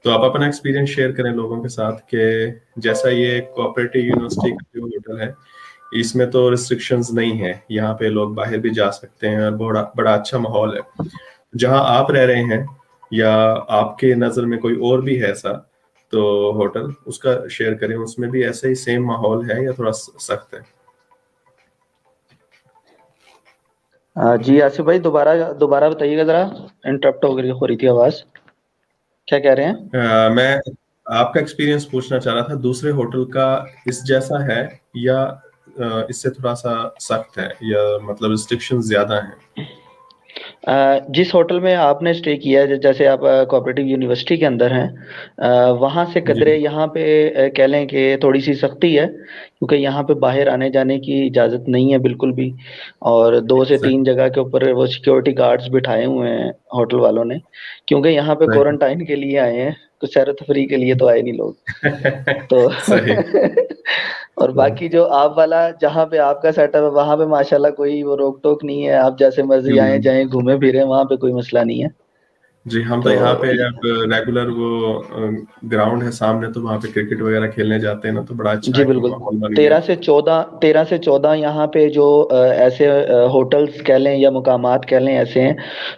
तो आप अपना एक्सपीरियंस शेयर करें लोगों के साथ कि जैसा ये कोऑपरेटिव यूनिवर्सिटी का जो होटल है, इसमें तो रिस्ट्रिक्शंस नहीं है, यहाँ पे लोग बाहर भी जा सकते हैं और बड़ा बड़ा अच्छा माहौल है। जहाँ आप रह रहे हैं या आपके नज़र में कोई और भी है ऐसा तो होटल, उसका शेयर करें, उसमें भी ऐसा ही सेम माहौल है या थोड़ा सख्त है? जी आसिफ भाई, दोबारा दोबारा बताइएगा जरा। इंटरप्ट हो रही थी आवाज। क्या कह रहे हैं? मैं आपका एक्सपीरियंस पूछना चाह रहा था, दूसरे होटल का इस जैसा है या इससे थोड़ा सा सख्त है, या मतलब रिस्ट्रिक्शन ज्यादा है? जिस होटल में आपने स्टे किया है, जैसे आप कोऑपरेटिव यूनिवर्सिटी के अंदर हैं, वहाँ से कदरे जी। यहाँ पे कह लें कि थोड़ी सी सख्ती है, क्योंकि यहाँ पे बाहर आने जाने की इजाज़त नहीं है बिल्कुल भी। और 2 से 3 जगह के ऊपर वो सिक्योरिटी गार्ड्स बिठाए हुए हैं होटल वालों ने, क्योंकि यहाँ पे सही। क्वारंटाइन के लिए आए हैं, कुछ सैर तफरी के लिए तो आए नहीं लोग। तो सही। और बाकी जो आप वाला जहाँ पे आपका सेटअप है, वहां पे माशाल्लाह कोई वो रोक टोक नहीं है, आप जैसे मर्जी आए हम्म। जाएं घूमे फिरे, वहां पे कोई मसला नहीं है। जी, हम तो तो यहाँ पे अब रेगुलर वो ग्राउंड है सामने, तो वहाँ पे क्रिकेट वगैरह खेलने जाते हैं ना, तो बड़ा अच्छा जी एक बिल्कुल। माहौल बन गया। 13 से 14 यहाँ पे जो ऐसे होटल्स कह लें या मुकामात कह लें ऐसे हैं,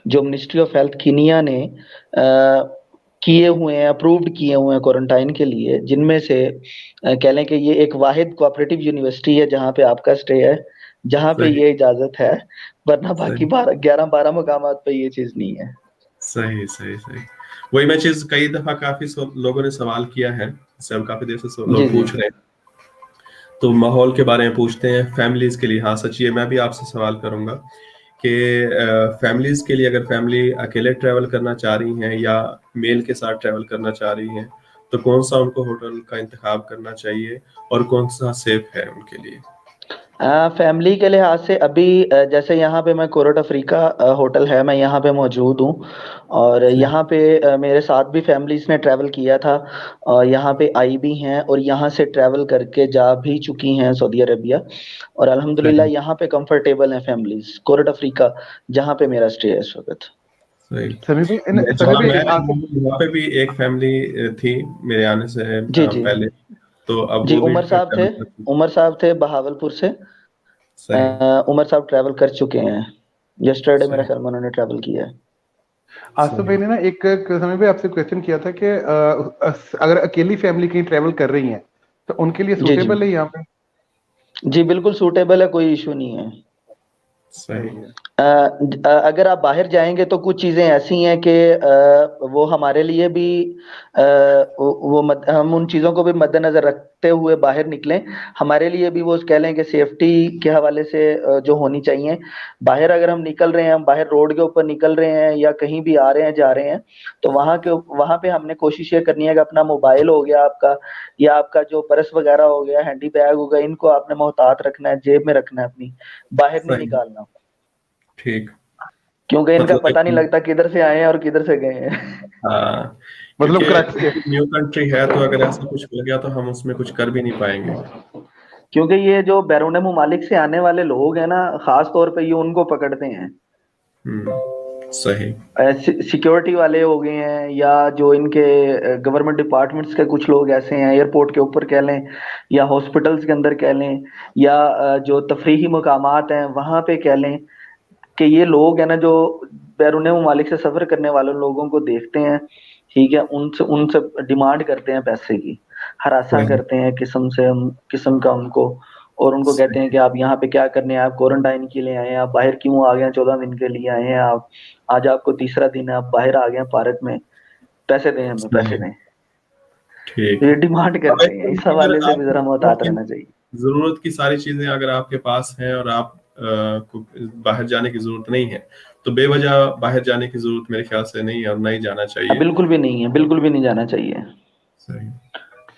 जो मिनिस्ट्री ऑफ हेल्थ कीनिया ने किए हुए हैं, अप्रूव्ड किए हुए हैं क्वारंटाइन के लिए, जिनमें से कह लें कि ये एक वाहिद कोऑपरेटिव यूनिवर्सिटी है जहाँ पे आपका स्टे है, जहाँ पे सही। ये इजाजत है। वरना बाकी सही। 11-12 मुकामात पे ये चीज नहीं है। सही। सही। सही। वही मैं चीज कई दफा काफी लोगों ने सवाल किया है, सब काफी देर से जी लोग जी। पूछ रहे हैं, तो माहौल के बारे में पूछते हैं फैमिलीज के लिए। हाँ सच, ये मैं भी आपसे सवाल करूंगा कि फैमिलीज के लिए, अगर फैमिली अकेले ट्रैवल करना चाह रही हैं या मेल के साथ ट्रैवल करना चाह रही हैं, तो कौन सा उनको होटल का इंतखाब करना चाहिए और कौन सा सेफ है उनके लिए? फैमिली के लिहाज से अभी जैसे यहाँ पे मैं कोरट अफ्रीका होटल है, मैं यहाँ पे मौजूद हूँ। और सही। यहाँ पे मेरे साथ भी फैमिलीज ने ट्रैवल किया था, और यहाँ पे आई भी हैं और यहाँ से ट्रैवल करके जा भी चुकी हैं सऊदी अरबिया। और अल्हम्दुलिल्लाह सही। यहाँ पे कंफर्टेबल हैं फैमिलीज, कोरट अफ्रीका जहाँ पे मेरा स्टे है इस वक्त। सही। सभी जहाँ भी मैं आसिफ। वहाँ पे भी एक फैमिली थी मेरे आने से जी जी। पहले, तो अब जी वो भी उमर साहब थे, ट्रैवल करती। उमर साहब थे बहावलपुर से। सही। उमर साहब ट्रैवल कर चुके हैं, यस्टरडे मेरा सही। ख्याल में उन्होंने ट्रैवल किया है। आसिफ भाई सही। ने ना एक समय पे आपसे क्वेश्चन किया था कि अगर अकेली फैमिली कहीं ट्रेवल कर रही है तो उनके लिए जी जी। सूटेबल है यहाँ पे? जी बिल्कुल सूटेबल है, कोई इशू नहीं है। सही। सही है। अगर आप बाहर जाएंगे तो कुछ चीजें ऐसी हैं कि वो हमारे लिए भी हम उन चीजों को भी मद्देनजर रखते हुए बाहर निकलें। हमारे लिए भी वो कह लें कि सेफ्टी के हवाले से जो होनी चाहिए। बाहर अगर हम निकल रहे हैं, हम बाहर रोड के ऊपर निकल रहे हैं या कहीं भी आ रहे हैं जा रहे हैं, तो वहां पे हमने कोशिश ये करनी है कि अपना मोबाइल हो गया आपका, या आपका जो पर्स वगैरह हो गया, हैंडी बैग हो गया, इनको आपने मोहतात रखना है, जेब में रखना है अपनी, बाहर नहीं सही। निकालना। ठीक। क्योंकि इनका मतलब पता नहीं लगता किधर से आए हैं और किधर से गए हैं। हाँ, क्योंकि मतलब क्रक्स के। न्यू कंट्री है, तो अगर ऐसा कुछ हो गया तो हम उसमें कुछ कर भी नहीं पाएंगे। क्योंकि ये जो बैरून मुमालिक से आने वाले लोग हैं ना, खास तौर पे ये उनको पकड़ते हैं। सही। सिक्योरिटी वाले हो गए हैं, या जो इनके गवर्नमेंट डिपार्टमेंट्स के कुछ लोग ऐसे हैं, एयरपोर्ट के ऊपर कह लें या हॉस्पिटल्स के अंदर कह लें, या जो तफरीही मकामात हैं वहां पे कह लें, कि ये लोग है ना जो बैरून मुमालिक से सफर करने वाले लोगों को देखते हैं, ठीक है, उनसे उनसे डिमांड करते हैं पैसे की, हरासा सही। करते हैं किस्म का उनको। और उनको कहते हैं सही। कि आप यहाँ पे क्या करने हैं, आप क्वारंटाइन के लिए आए हैं, आप बाहर क्यों आ गए हैं, 14 दिन के लिए आए हैं आप, आज आपको तीसरा दिन है, आप बाहर आ गए हैं पार्क में, पैसे दें, हमें पैसे सही। दें। ठीक तो ये है। डिमांड अब करते एक हैं, तो इस अगर हवाले से भी आपको जरा मोहतात रहना चाहिए। जरूरत की सारी चीजें अगर आपके पास हैं और आप को बाहर जाने की जरूरत नहीं है, तो बेवजह बाहर जाने की जरूरत मेरे ख्याल से नहीं है और नहीं जाना चाहिए। बिल्कुल भी नहीं है, बिल्कुल भी नहीं जाना चाहिए। सही।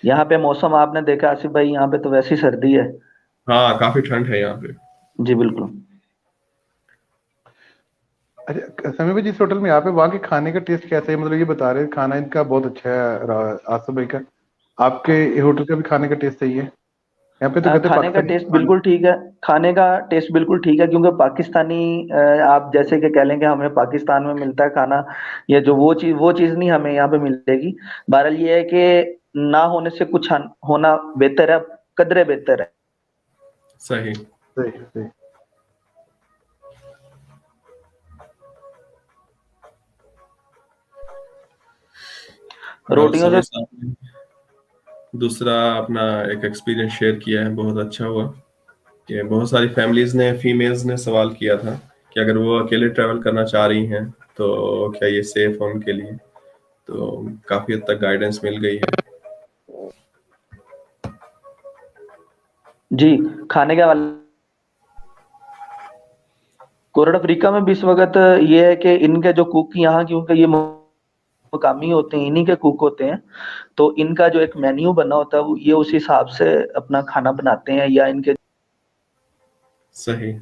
यहाँ पे मौसम आपने देखा आसिफ भाई, यहाँ पे तो वैसी सर्दी है। हाँ, काफी ठंड है यहाँ पे। जी बिल्कुल। अच्छा समय पे जिस होटल में यहाँ पे वहाँ के खाने का टेस्ट कैसा है? मतलब ये बता रहे हैं खाना इनका बहुत अच्छा है आसिफ भाई का। आपके होटल का भी खाने का टेस्ट सही है? यहाँ पे तो कहते हैं खाने का पाकिस्तानी टेस्ट खाना। बिल्कुल ठीक है। खाने का टेस्ट बिल्कुल ठीक है, क्योंकि पाकिस्तानी आप जैसे कि कह लें कि हमें पाकिस्तान में मिलता है खाना, या जो वो चीज़ नहीं हमें यहाँ पे मिलेगी। बहरहाल ये है कि ना होने से कुछ होना बेहतर है, कदरे बेहतर है। सही। सही सही। और रोटियों सभी से साथ में दूसरा अपना एक एक्सपीरियंस शेयर किया है, बहुत अच्छा हुआ कि बहुत सारी फैमिलीज ने, फीमेल्स ने सवाल किया था कि अगर वो अकेले ट्रैवल करना चाह रही हैं तो क्या ये सेफ है उनके लिए, तो काफी हद तक गाइडेंस मिल गई है। जी, खाने का वाला कोरड अफ्रीका में भी इस वक्त ये है कि इनके जो कुक यहाँ, क्योंकि ये मुकामी होते हैं, इन्हीं के कुक होते हैं, तो इनका जो एक मेन्यू बना होता है ये उस हिसाब से अपना खाना बनाते हैं, या इनके सही।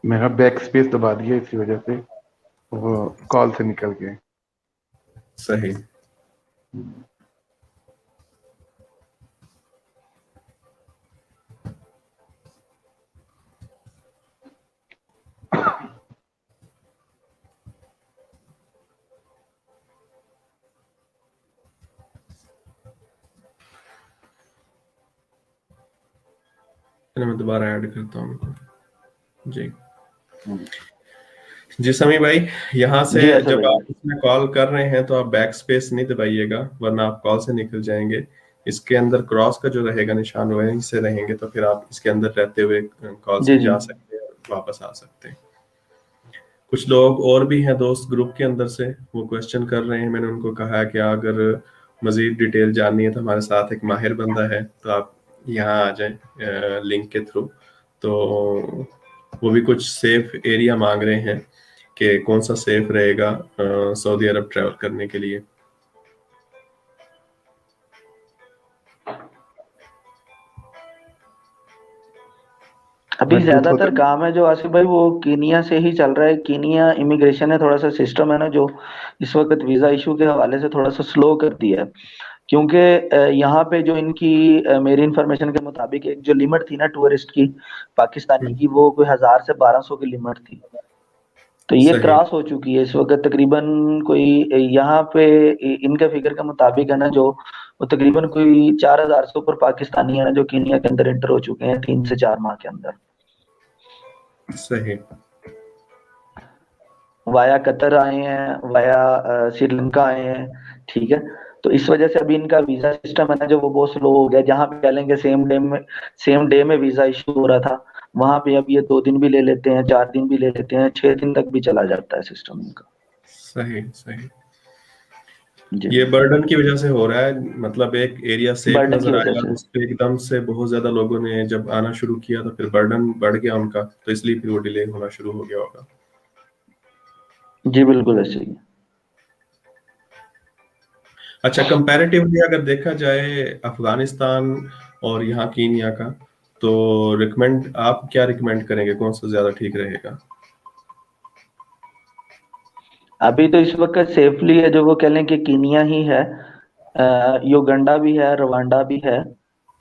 मेरा बैक स्पेस दबा दिया इसी वजह से वो कॉल से निकल गए। सही। चलो मैं दोबारा ऐड करता हूँ उनको। जी जी समी भाई, यहाँ से जी ऐसे जब भाई। आप इसमें कॉल कर रहे हैं तो आप बैक स्पेस नहीं दबाइएगा, वरना आप कॉल से निकल जाएंगे। इसके अंदर क्रॉस का जो रहेगा निशान वहीं से रहेंगे, तो फिर आप इसके अंदर रहते हुए कॉल जी से जी। जा सकते हैं और वापस आ सकते हैं। कुछ लोग और भी हैं दोस्त ग्रुप के अंदर से, वो क्वेश्चन कर रहे हैं। मैंने उनको कहा है कि अगर मजीद डिटेल जाननी है तो हमारे साथ एक माहिर बंदा है, तो आप यहाँ आ जाएं लिंक के थ्रू। तो वो भी कुछ सेफ एरिया मांग रहे हैं कि कौन सा सेफ रहेगा सऊदी अरब ट्रैवल करने के लिए। अभी मैं ट्रुथ ज्यादातर होटल। काम है जो आसिफ भाई वो कीनिया से ही चल रहा है। कीनिया इमिग्रेशन है, थोड़ा सा सिस्टम है ना जो इस वक्त वीजा इशू के हवाले से थोड़ा सा स्लो कर दिया है, क्योंकि यहाँ पे जो इनकी मेरी इंफॉर्मेशन के मुताबिक एक जो लिमिट थी ना टूरिस्ट की, पाकिस्तानी की, वो कोई 1000 से 1200 की लिमिट थी। तो ये सही। क्रॉस हो चुकी है इस वक्त तकरीबन। कोई यहाँ पे इनके फिगर के मुताबिक है ना जो, वो तकरीबन कोई 4000 से ऊपर पाकिस्तानी है ना जो कीनिया के अंदर एंटर हो चुके हैं 3 से 4 माह के अंदर, सही। वाया कतर आए हैं, वाया श्रीलंका आए हैं। ठीक है। तो इस वजह से अभी इनका वीजा सिस्टम है ना जो वो बहुत स्लो हो गया। जहाँ पे कह लेंगे सेम डे में वीजा इशू हो रहा था, वहां पे अब ये 2 दिन भी ले लेते हैं, 4 दिन भी ले लेते हैं, 6 दिन तक भी चला जाता है सिस्टम इनका। सही। सही। जी। ये बर्डन की वजह से हो रहा है, मतलब एक एरिया सेफ बर्डन की नजर वजह आया से। उस पे एकदम से बहुत ज्यादा लोगों ने जब आना शुरू किया तो फिर बर्डन बढ़ गया उनका, तो इसलिए फिर वो डिले होना शुरू हो गया होगा। जी बिल्कुल ऐसे ही। अच्छा, कंपैरेटिवली अगर देखा जाए अफगानिस्तान और यहाँ कीनिया का, तो रिकमेंड आप क्या रिकमेंड करेंगे, कौन सा ज्यादा ठीक रहेगा? अभी तो इस वक्त सेफली है जो वो कह लें कि कीनिया ही है। युगांडा भी है, रवांडा भी है।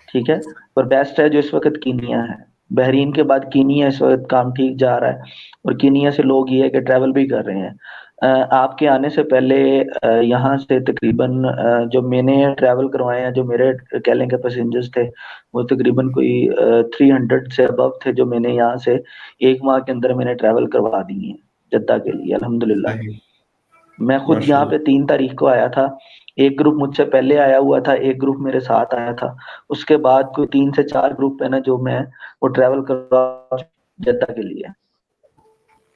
ठीक है। पर बेस्ट है जो इस वक्त कीनिया है। बहरीन के बाद कीनिया इस वक्त काम ठीक जा रहा है, और कीनिया से लोग ये है कि ट्रैवल भी कर रहे हैं। आपके आने से पहले यहाँ से तकरीबन जो मैंने ट्रैवल करवाए हैं, जो मेरे कह लें के पैसेंजर्स थे, वो तकरीबन कोई 300 से अबव थे, जो मैंने यहाँ से 1 माह के अंदर मैंने ट्रैवल करवा दिए हैं जद्दा के लिए, अल्हम्दुलिल्लाह। सही। मैं खुद यहाँ माशाल्लाह। पे 3 तारीख को आया था। एक ग्रुप मुझसे पहले आया हुआ था, एक ग्रुप मेरे साथ आया था। उसके बाद कोई 3 से 4 ग्रुप है ना जो मैं वो ट्रैवल कर रहा हूँ जद्दा के लिए।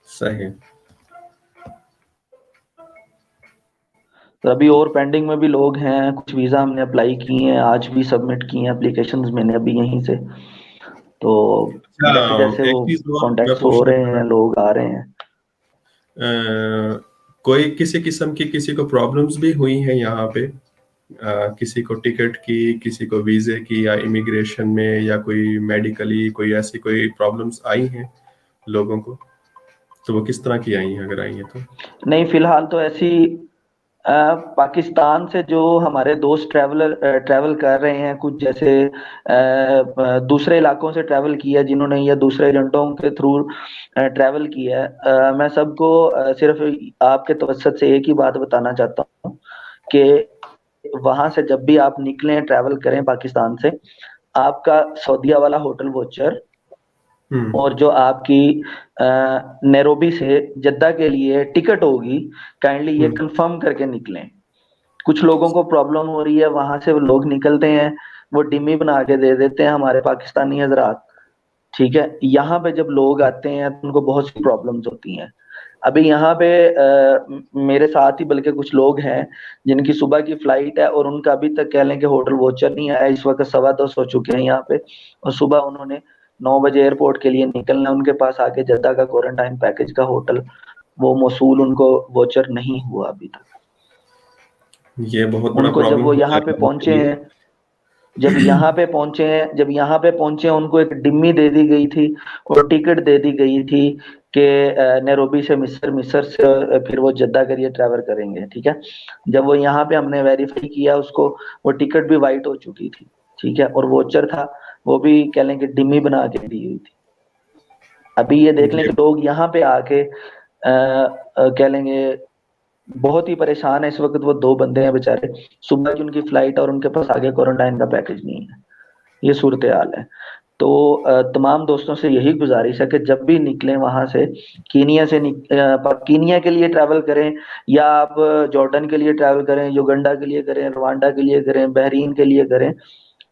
सही। तो अभी और पेंडिंग में भी लोग हैं, कुछ वीजा हमने अप्लाई किए हैं, आज भी सबमिट किए हैं एप्लीकेशंस मैंने अभी यहीं से। तो जैसे जैसे अच्छा, एक वो चीज और मैं कॉन्टेक्ट्स हो पूछना रहे चाह रहा हैं, था। लोग आ रहे हैं। कोई किसी किस्म की किसी को प्रॉब्लम्स भी हुई हैं यहाँ पे? किसी को टिकट की, किसी को वीजे की, या इमिग्रेशन में, या कोई मेडिकली कोई ऐसी कोई प्रॉब्लम्स आई हैं लोगों को, तो वो किस तरह की आई हैं अगर आई हैं तो? नहीं फिलहाल तो ऐसी पाकिस्तान से जो हमारे दोस्त ट्रैवल कर रहे हैं, कुछ जैसे दूसरे इलाकों से ट्रैवल किया जिन्होंने, या दूसरे एजेंटों के थ्रू ट्रैवल किया है, मैं सबको सिर्फ आपके तवज्जुह से एक ही बात बताना चाहता हूँ कि वहां से जब भी आप निकलें, ट्रैवल करें पाकिस्तान से, आपका सऊदीया वाला होटल वोचर और जो आपकी नैरोबी से जद्दा के लिए टिकट होगी, काइंडली ये कंफर्म करके निकलें। कुछ लोगों को प्रॉब्लम हो रही है, वहां से वो लोग निकलते हैं, वो डिमी बना के दे देते हैं हमारे पाकिस्तानी हजरात। ठीक है, यहाँ पे जब लोग आते हैं तो उनको बहुत सी प्रॉब्लम्स होती हैं। अभी यहाँ पे मेरे साथ ही बल्कि कुछ लोग हैं जिनकी सुबह की फ्लाइट है और उनका अभी तक कह लें कि होटल वोचर नहीं आया। इस वक्त 2:15 हो चुके हैं यहाँ पे, और सुबह उन्होंने 9 बजे एयरपोर्ट के लिए निकलना, उनके पास आके जद्दा का क्वारंटाइन पैकेज का होटल वो मौसूल उनको वोचर नहीं हुआ अभी तक। ये बहुत बड़ा उनको जब प्रॉब्लम वो हो यहाँ पे जाएगा उनके पहुंचे लिए। हैं, जब यहाँ पे पहुंचे उनको एक डिम्मी दे दी गई थी और टिकट दे दी गई थी कि नैरोबी से मिस्र, मिस्र से फिर वो जद्दा के लिए ट्रैवल करेंगे। ठीक है, जब वो यहाँ पे हमने वेरीफाई किया उसको, वो टिकट भी वाइट हो चुकी थी। ठीक है, और वोचर था वो भी कह लें कि डिम्मी बना के दी हुई थी। अभी ये देख लें ये कि लोग यहाँ पे आके कह लेंगे बहुत ही परेशान है इस वक्त। वो 2 बंदे हैं बेचारे, सुबह की उनकी फ्लाइट और उनके पास आगे क्वारंटाइन का पैकेज नहीं है। ये सूरत हाल है। तो तमाम दोस्तों से यही गुजारिश है कि जब भी निकलें वहां से, कीनिया के लिए ट्रैवल करें, या आप जॉर्डन के लिए ट्रैवल करें, युगांडा के लिए करें, रवांडा के लिए करें, बहरीन के लिए करें,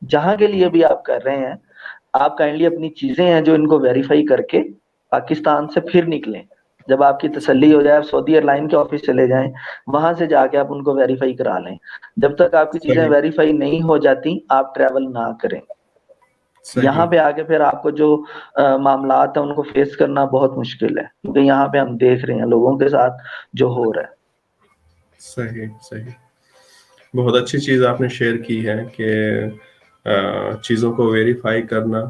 जहां के लिए भी आप कर रहे हैं, आप काइंडली अपनी चीजें हैं जो इनको वेरीफाई करके पाकिस्तान से फिर निकलें। जब आपकी तसल्ली हो जाए, आप सऊदी एयरलाइन के ऑफिस चले जाएं, वहां से जाके आप उनको वेरीफाई करा लें। जब तक आपकी चीजें सही वेरीफाई नहीं हो जाती, आप ट्रैवल ना करें। यहाँ सही पे आके फिर आपको जो मामलात है उनको फेस करना बहुत मुश्किल है, क्योंकि यहाँ पे हम देख रहे हैं लोगों के साथ जो हो रहा है। सही सही। बहुत अच्छी चीज आपने शेयर की है कि चीजों को वेरीफाई करना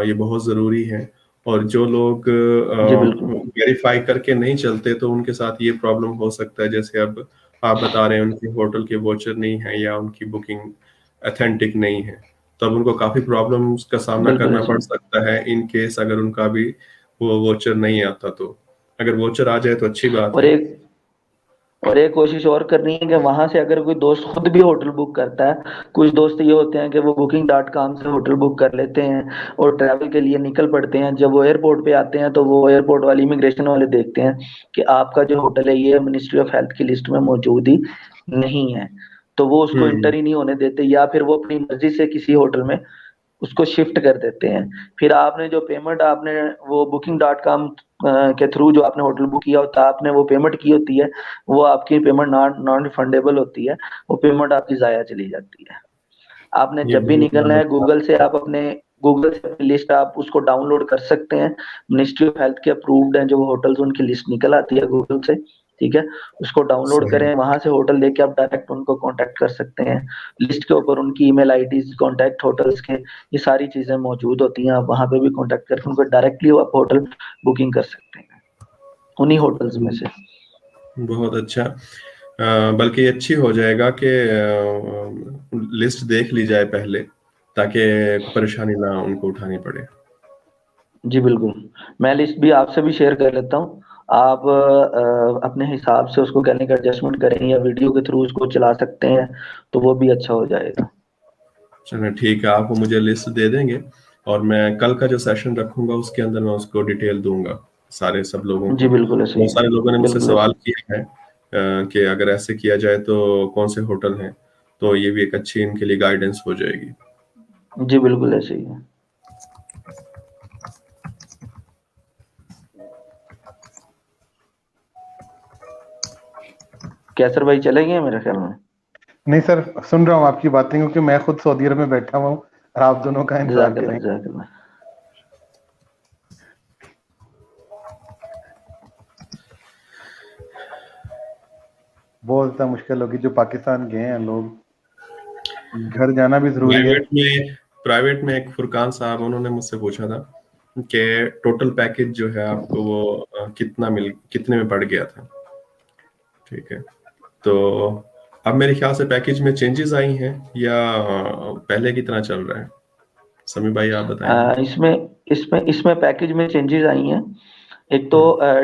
ये बहुत जरूरी है। और जो लोग जी बिल्कुल वेरीफाई करके नहीं चलते तो उनके साथ ये प्रॉब्लम हो सकता है, जैसे अब आप बता रहे हैं उनकी होटल के वोचर नहीं है या उनकी बुकिंग अथेंटिक नहीं है, तब उनको काफी प्रॉब्लम्स का सामना बिल्कुल करना ऐसे पड़ ही। सकता है इन केस अगर उनका भी वो वोचर नहीं आता तो। अगर वोचर आ जाए तो अच्छी बात और है। एक और एक कोशिश और करनी है कि वहां से अगर कोई दोस्त खुद भी होटल बुक करता है, कुछ दोस्त ये होते हैं कि वो booking.com से होटल बुक कर लेते हैं और ट्रैवल के लिए निकल पड़ते हैं। जब वो एयरपोर्ट पे आते हैं तो वो एयरपोर्ट वाले, इमिग्रेशन वाले देखते हैं कि आपका जो होटल है ये मिनिस्ट्री ऑफ हेल्थ की लिस्ट में मौजूद ही नहीं है, तो वो उसको हम्म। इंटर ही नहीं होने देते, या फिर वो अपनी मर्जी से किसी होटल में उसको शिफ्ट कर देते हैं। फिर आपने जो पेमेंट, आपने वो booking.com के थ्रू जो आपने होटल बुक किया होता है, आपने वो पेमेंट की होती है, वो आपकी पेमेंट नॉन नॉन रिफंडेबल होती है, वो पेमेंट आपकी जाया चली जाती है। आपने ये जब भी बहुत बड़ा निकलना है, मसला। गूगल से अपनी लिस्ट आप उसको डाउनलोड कर सकते हैं। मिनिस्ट्री ऑफ हेल्थ के अप्रूव्ड हैं जो होटल्स, उनकी लिस्ट निकल आती है गूगल से। ठीक है, उसको डाउनलोड सही करें, वहां से होटल लेके आप डायरेक्ट उनको कांटेक्ट कर सकते हैं। लिस्ट के ऊपर उनकी ईमेल आईडीज, कांटेक्ट होटल्स के, ये सारी चीजें मौजूद होती हैं। आप वहां पे भी कांटेक्ट करके उनको डायरेक्टली आप होटल बुकिंग कर सकते हैं उन्हीं होटल्स में से। बहुत अच्छा। बल्कि ये अच्छी हो जाएगा कि लिस्ट देख ली जाए पहले, ताकि परेशानी ना उनको उठानी पड़े। जी बिल्कुल, मैं लिस्ट भी आपसे भी शेयर कर लेता हूँ। आप अपने हिसाब से उसको कहने का एडजस्टमेंट करें या वीडियो के थ्रू उसको चला सकते हैं, तो वो भी अच्छा हो जाएगा। चलो ठीक है, आप मुझे लिस्ट दे देंगे और मैं कल का जो सेशन रखूंगा उसके अंदर मैं उसको डिटेल दूंगा सारे सब लोगों जी को। बिल्कुल ऐसे ही बहुत है। सारे लोगों ने मुझसे बिल्कुल ऐसे सवाल किया है कि अगर ऐसे किया जाए तो कौन से होटल हैं, तो ये भी एक अच्छी इनके लिए गाइडेंस हो जाएगी। जी बिल्कुल ऐसे ही है। कैसर भाई चले गए मेरे ख्याल में। नहीं सर, सुन रहा हूँ आपकी बातें, क्योंकि मैं खुद सऊदी अरब में बैठा हुआ हूँ और आप दोनों का इंतजार जज़ाकल्लाह करेंगे। जज़ाकल्लाह। बहुत ज्यादा मुश्किल होगी जो पाकिस्तान गए हैं लोग, घर जाना भी जरूरी है। प्राइवेट में एक फुरकान साहब उन्होंने मुझसे पूछा था कि टोटल पैकेज जो है आपको वो कितने में पड़ गया था। ठीक है, तो अब मेरे ख्याल से पैकेज में चेंजेस आई हैं या पहले की तरह चल रहा है? समी भाई आप बताएंगे। इसमें इसमें इसमें पैकेज में चेंजेस आई हैं। एक तो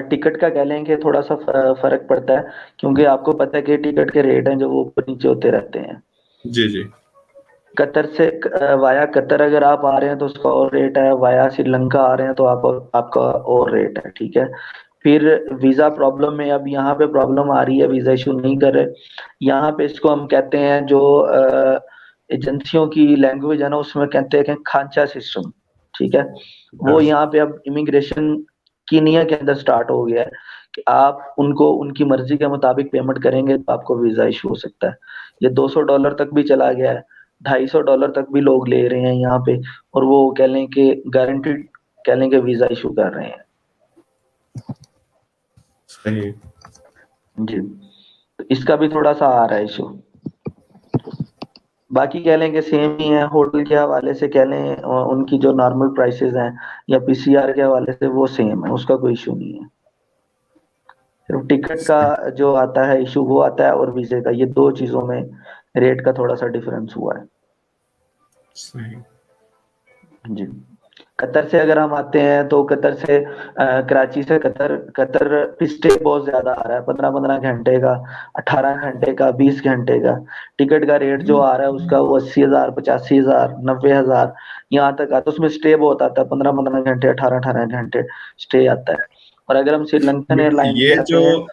टिकट का कह लें कि थोड़ा सा फर्क पड़ता है, क्योंकि आपको पता है कि टिकट के रेट हैं जो वो ऊपर नीचे होते रहते हैं। जी जी। कतर से वाया कतर अगर आप आ रहे हैं तो उसका और रेट है, वाया श्रीलंका आ रहे हैं तो आपका और रेट है, ठीक है। फिर वीजा प्रॉब्लम में अब यहाँ पे प्रॉब्लम आ रही है, वीजा इशू नहीं कर रहे यहाँ पे। इसको हम कहते हैं, जो एजेंसियों की लैंग्वेज है ना, उसमें कहते हैं कि खांचा सिस्टम, ठीक है। वो हाँ, यहाँ पे अब इमिग्रेशन की निया के अंदर स्टार्ट हो गया है कि आप उनको उनकी मर्जी के मुताबिक पेमेंट करेंगे तो आपको वीजा इशू हो सकता है। ये $200 तक भी चला गया है, $250 तक भी लोग ले रहे हैं यहाँ पे, और वो कह लें कि गारंटीड कह लें कि वीजा इशू कर रहे हैं। सही। जी, तो इसका भी थोड़ा सा आ रहा है इशू। बाकी कह लें कि सेम ही है, होटल के हवाले से कह लें उनकी जो नॉर्मल प्राइसेस हैं या पीसीआर के हवाले से वो सेम है, उसका कोई इशू नहीं है। सिर्फ टिकट का सही। जो आता है इशू वो आता है, और वीजे का, ये दो चीजों में रेट का थोड़ा सा डिफरेंस हुआ है। सही। जी, कतर से अगर हम आते हैं तो कतर से कराची से कतर कतर पे स्टे बहुत ज्यादा आ रहा है, 15-15 घंटे का, 18 घंटे का, 20 घंटे का। टिकट का रेट जो आ रहा है उसका वो 80,000, 85,000, 90,000 यहाँ तक आता है। उसमें स्टे बहुत आता है, 15-15 घंटे, 18-18 घंटे स्टे आता है। और अगर हम श्रीलंकन एयरलाइन ये पे आते जो, हैं।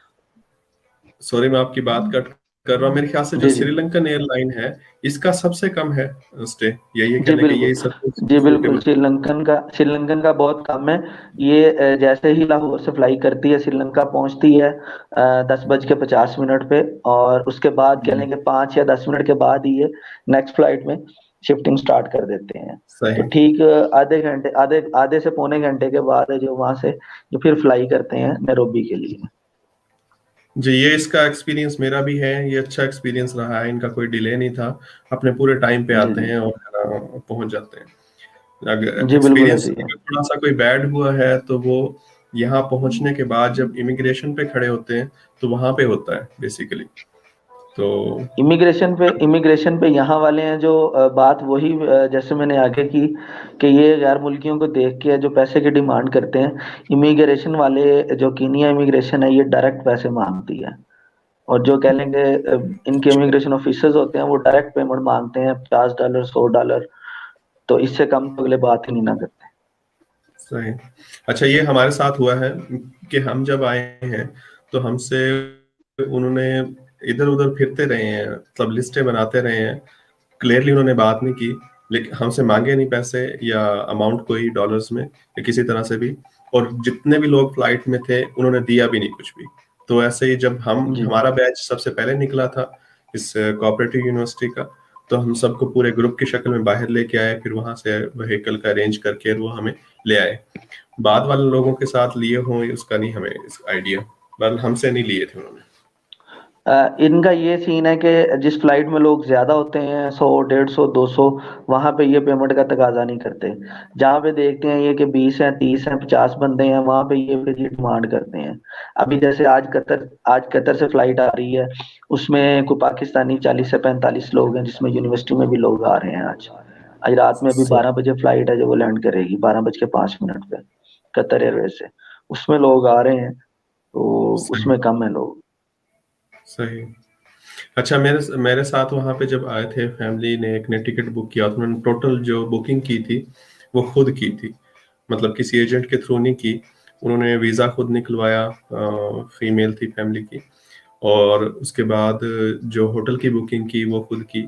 सॉरी मैं आपकी बात कट कर रहा हूँ, मेरे ख्याल से जो जी जी। श्रीलंकन एयरलाइन है इसका सबसे कम है स्टे, यही है जी कहने के बिल्कुल। यही सबसे जी बिल्कुल, सूटेबल। श्रीलंकन का बहुत कम है। ये जैसे ही लाहौर से फ्लाई करती है श्रीलंका पहुंचती है 10:50 पे, और उसके बाद कह लेंगे 5 या 10 मिनट के बाद ही ये नेक्स्ट फ्लाइट में शिफ्टिंग स्टार्ट कर देते हैं। तो सही। ठीक आधे घंटे, आधे आधे से पौने घंटे के बाद है जो वहां से जो फिर फ्लाई करते हैं नैरोबी के लिए। जी, ये इसका एक्सपीरियंस मेरा भी है, ये अच्छा एक्सपीरियंस रहा है, इनका कोई डिले नहीं था, अपने पूरे टाइम पे जी आते जी। हैं और पहुंच जाते हैं। अगर जी बिल्कुल एक्सपीरियंस ऐसे ही है। थोड़ा सा कोई बैड हुआ है तो वो यहाँ पहुंचने के बाद जब इमिग्रेशन पे खड़े होते हैं तो वहां पे होता है बेसिकली। तो इमिग्रेशन पे यहाँ वाले हैं जो बात वही जैसे मैंने आगे की, कि ये गैर मुल्कियों को देख के जो पैसे की डिमांड करते हैं। इमिग्रेशन वाले जो कीनिया इमिग्रेशन है ये डायरेक्ट पैसे मांगती है, और जो कह लेंगे इनके इमिग्रेशन ऑफिसर्स होते हैं वो डायरेक्ट पेमेंट मांगते हैं, $50, $100। तो इससे कम तो अगले बात ही नहीं ना करते। सही। अच्छा, ये हमारे साथ हुआ है कि हम जब आए हैं तो हमसे उन्होंने इधर उधर फिरते रहे हैं, मतलब लिस्टें बनाते रहे हैं, क्लियरली उन्होंने बात नहीं की, लेकिन हमसे मांगे नहीं पैसे या अमाउंट कोई डॉलर्स में या किसी तरह से भी। और जितने भी लोग फ्लाइट में थे उन्होंने दिया भी नहीं कुछ भी। तो ऐसे ही जब हम जी हमारा बैच सबसे पहले निकला था इस कोऑपरेटिव यूनिवर्सिटी का, तो हम सबको पूरे ग्रुप की शक्ल में बाहर लेके आए, फिर वहां से व्हीकल का अरेंज करके वो हमें ले आए। बाद वाले लोगों के साथ लिए हों उसका नहीं हमें इस आइडिया, बल हमसे नहीं लिए थे उन्होंने। इनका ये सीन है कि जिस फ्लाइट में लोग ज्यादा होते हैं, 100, 150, 200, वहां पे ये पेमेंट का तकाजा नहीं करते। जहां पे देखते हैं ये कि 20 हैं, 30 हैं, 50 बंदे हैं, वहां पे ये फिर ये डिमांड करते हैं। अभी जैसे आज कतर से फ्लाइट आ रही है, उसमें कोई पाकिस्तानी 40 से 45 लोग हैं, जिसमें यूनिवर्सिटी में भी लोग आ रहे हैं। आज आज रात में अभी 12 बजे फ्लाइट है जो वो लैंड करेगी 12:05 पे, कतर एयरवेज से। उसमें लोग आ रहे हैं, तो सही। उसमें कम है लोग। सही। अच्छा, मेरे मेरे साथ वहां पे जब आए थे फैमिली ने, एक ने टिकट बुक किया था, उन्होंने टोटल जो बुकिंग की थी वो खुद की थी, मतलब किसी एजेंट के थ्रू नहीं की। उन्होंने वीज़ा खुद निकलवाया, फीमेल थी फैमिली की, और उसके बाद जो होटल की बुकिंग की वो खुद की।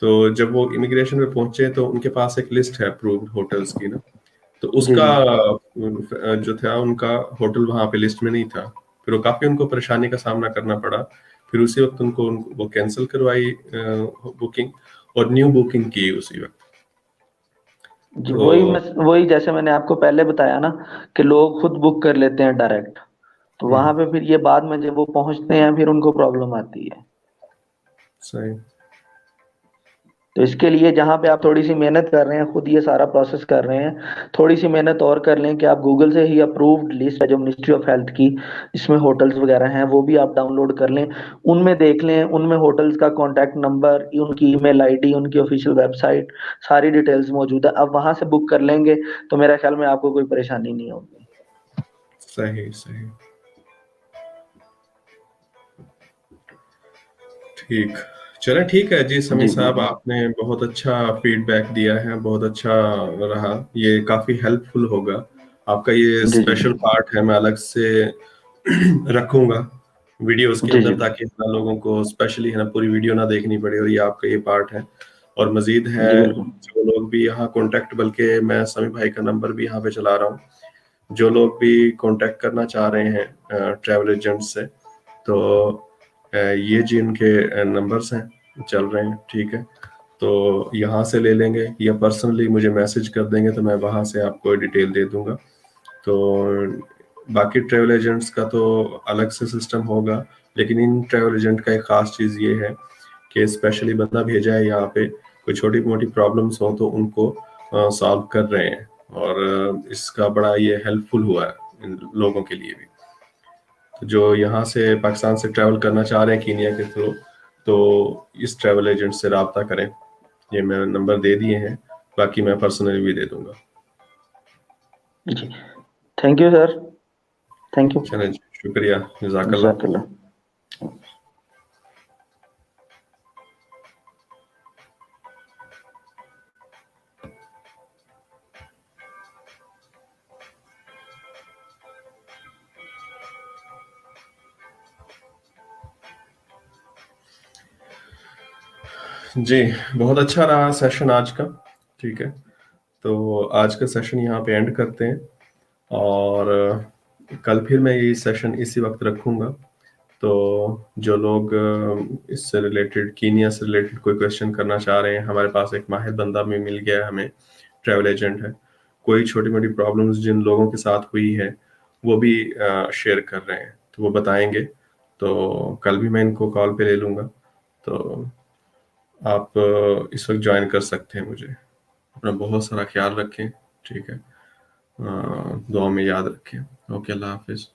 तो जब वो इमिग्रेशन पे पहुंचे तो उनके पास एक लिस्ट है अप्रूव्ड होटल्स की ना, तो जी उसका जी। जो था उनका होटल वहां पे लिस्ट में नहीं था। फिर वो काफी उनको परेशानी का सामना करना पड़ा। फिर उसी वक्त उनको वो कैंसिल करवाई बुकिंग, और न्यू बुकिंग की उसी वक्त। जी, वही तो वही जैसे मैंने आपको पहले बताया ना, कि लोग खुद बुक कर लेते हैं डायरेक्ट, तो वहां हम्म, पे फिर ये बाद में जब वो पहुंचते हैं फिर उनको प्रॉब्लम आती है। सही। तो इसके लिए जहाँ पे आप थोड़ी सी मेहनत कर रहे हैं, खुद ये सारा प्रोसेस कर रहे हैं, थोड़ी सी मेहनत और कर लें कि आप गूगल से ही अप्रूव्ड लिस्ट है जो मिनिस्ट्री ऑफ हेल्थ की, जिसमें होटल्स वगैरह हैं, वो भी आप डाउनलोड कर लें, उनमें देख लें, उनमें होटल्स का कॉन्टैक्ट नंबर, उनकी ईमेल आईडी, उनकी ऑफिशियल वेबसाइट, सारी डिटेल्स मौजूद है। आप वहां से बुक कर लेंगे तो मेरे ख्याल में आपको कोई परेशानी नहीं होगी। सही सही, ठीक। चले ठीक है जी समी जी जी साहब, आपने बहुत अच्छा फीडबैक दिया है, बहुत अच्छा रहा, ये काफी हेल्पफुल होगा। आपका ये जी जी स्पेशल पार्ट है, मैं अलग से रखूंगा वीडियोस के जी अंदर, जी ताकि ना लोगों को स्पेशली है ना पूरी वीडियो ना देखनी पड़े, और ये आपका ये पार्ट है। और मजीद है, जी बिल्कुल। जो लोग भी यहाँ कांटेक्ट, बल्कि मैं समी भाई का नंबर भी यहाँ पे चला रहा हूँ, जो लोग भी कांटेक्ट करना चाह रहे हैं ट्रैवल एजेंट से, तो ये जिनके नंबर्स हैं चल रहे हैं, ठीक है, तो यहाँ से ले लेंगे या पर्सनली मुझे मैसेज कर देंगे तो मैं वहाँ से आपको डिटेल दे दूंगा। तो बाकी ट्रैवल एजेंट्स का तो अलग से सिस्टम होगा, लेकिन इन ट्रैवल एजेंट का एक खास चीज़ ये है कि स्पेशली बंदा भेजा है यहाँ पे, कोई छोटी मोटी प्रॉब्लम्स हो तो उनको सॉल्व कर रहे हैं, और इसका बड़ा ये हेल्पफुल हुआ है इन लोगों के लिए भी। तो जो यहाँ से पाकिस्तान से ट्रैवल करना चाह रहे हैं कीनिया के थ्रू, तो इस ट्रैवल एजेंट से रब्ता करें, ये मैं नंबर दे दिए हैं, बाकी मैं पर्सनली भी दे दूंगा। जी thank you sir, thank you. चलें जी, शुक्रिया, जज़ाकल्लाह। जज़ाकल्लाह। जी, बहुत अच्छा रहा सेशन आज का, ठीक है, तो आज का सेशन यहाँ पे एंड करते हैं, और कल फिर मैं ये सेशन इसी वक्त रखूँगा। तो जो लोग इससे रिलेटेड, कीनिया से रिलेटेड कोई क्वेश्चन करना चाह रहे हैं, हमारे पास एक माहिर बंदा भी मिल गया है हमें, ट्रैवल एजेंट है, कोई छोटी मोटी प्रॉब्लम्स जिन लोगों के साथ हुई है वो भी शेयर कर रहे हैं, तो वो बताएंगे, तो कल भी मैं इनको कॉल पे ले लूँगा। तो आप इस वक्त ज्वाइन कर सकते हैं मुझे। अपना बहुत सारा ख्याल रखें, ठीक है, दुआ में याद रखें। ओके, अल्लाह हाफिज़।